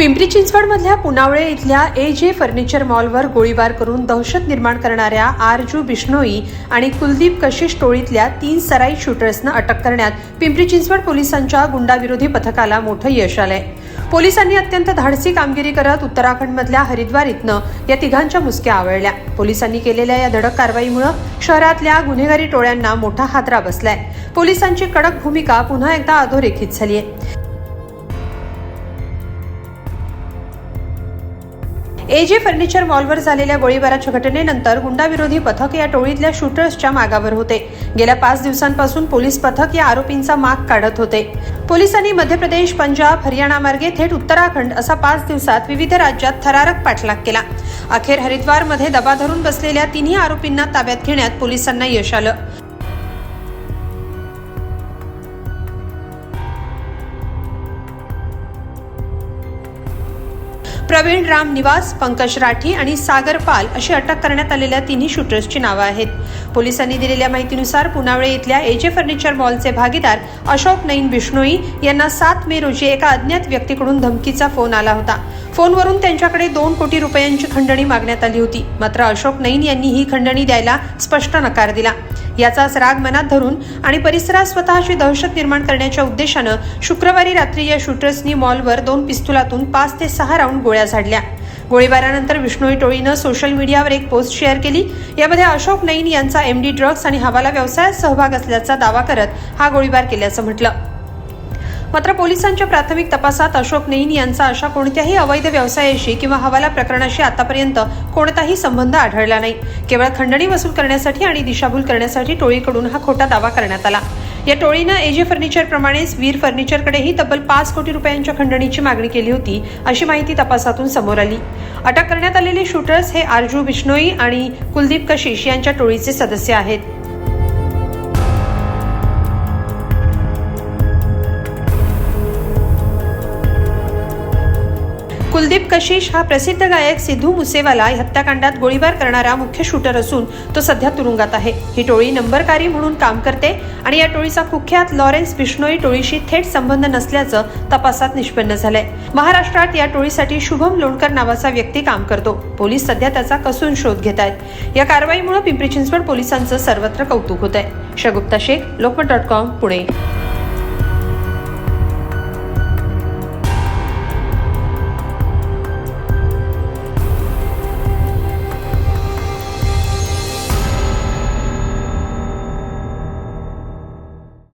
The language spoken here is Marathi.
पिंपरी चिंचवडमधल्या पुनावळे इथल्या AJ फर्निचर मॉलवर गोळीबार करून दहशत निर्माण करणाऱ्या आरजू बिश्नोई आणि कुलदीप कशिश टोळीतल्या 3 सराईत शूटर्सना अटक करण्यात पिंपरी चिंचवड पोलिसांच्या गुंडाविरोधी पथकाला मोठं यश आलंय। पोलिसांनी अत्यंत धाडसी कामगिरी करत उत्तराखंडमधल्या हरिद्वार इथनं या तिघांच्या मुसक्या आवळल्या। पोलिसांनी केलेल्या या धडक कारवाईमुळे शहरातल्या गुन्हेगारी टोळ्यांना मोठा हादरा बसलाय। पोलिसांची कडक भूमिका पुन्हा एकदा अधोरेखित झाली आहे। AJ फर्निचर मॉलवर झालेल्या गोळीबाराच्या घटनेनंतर गुंडाविरोधी पथक या टोळीतल्या शूटर्सच्या मागावर होते। गेल्या 5 दिवसांपासून पोलीस पथक या आरोपींचा माग काढत होते। पोलिसांनी मध्य प्रदेश, पंजाब, हरियाणा मार्गे थेट उत्तराखंड असा 5 दिवसात विविध राज्यात थरारक पाठलाग केला। अखेर हरिद्वारमध्ये दबा धरून बसलेल्या 3 आरोपींना ताब्यात घेण्यात पोलिसांना यश आलं। प्रवीण राम निवास, पंकज राठी आणि सागर पाल अशी अटक करण्यात आलेल्या 3 शूटर्सची नावं आहेत। पोलिसांनी दिलेल्या माहितीनुसार पुनावळे इथल्या AJ फर्निचर मॉलचे भागीदार अशोक नईन बिश्नोई यांना 7 मे रोजी एका अज्ञात व्यक्तीकडून धमकीचा फोन आला होता। फोनवरून त्यांच्याकडे 2 कोटी रुपयांची खंडणी मागण्यात आली होती। मात्र अशोक नईन यांनी ही खंडणी द्यायला स्पष्ट नकार दिला। याचाच राग मनात धरून आणि परिसरात स्वतःची दहशत निर्माण करण्याच्या उद्देशानं शुक्रवारी रात्री या शूटर्सनी मॉलवर 2 पिस्तुलातून 5 ते 6 राऊंड गोळ्या झाडल्या। गोळीबारानंतर बिश्नोई टोळीनं सोशल मीडियावर एक पोस्ट शेअर केली। यामध्ये अशोक नईन यांचा MD ड्रग्ज आणि हवाला व्यवसायात सहभाग असल्याचा दावा करत हा गोळीबार केल्याचं म्हटलं। मात्र पोलिसांच्या प्राथमिक तपासात अशोक नईन यांचा अशा कोणत्याही अवैध व्यवसायाशी किंवा हवाला प्रकरणाशी आतापर्यंत कोणताही संबंध आढळला नाही। केवळ खंडणी वसूल करण्यासाठी आणि दिशाभूल करण्यासाठी टोळीकडून हा खोटा दावा करण्यात आला। या टोळीनं AJ फर्निचर प्रमाणेच वीर फर्निचरकडेही तब्बल 5 कोटी रुपयांच्या खंडणीची मागणी केली होती, अशी माहिती तपासातून समोर आली। अटक करण्यात आलेले शूटर्स हे आरजू बिश्नोई आणि कुलदीप कशिश यांच्या टोळीचे सदस्य आहेत। कुलदीप कशिश हा प्रसिद्ध गायक सिद्धू मुसेवाला हत्याकांडात गोळीबार करणारा मुख्य शूटर असून तो सध्या तुरुंगात आहे। ही टोळी नंबरकारी म्हणून काम करते आणि या टोळीचा कुख्यात लॉरेन्स बिश्नोई टोळीशी थेट संबंध नसल्याचं तपासात निष्पन्न झालंय। महाराष्ट्रात या टोळीसाठी शुभम लोणकर नावाचा व्यक्ती काम करतो। पोलीस सध्या त्याचा कसून शोध घेत आहेत। या कारवाईमुळे पिंपरी चिंचवड पोलिसांचं सर्वत्र कौतुक होत आहे। शगुप्ता शेख, लोकमत.com, पुणे।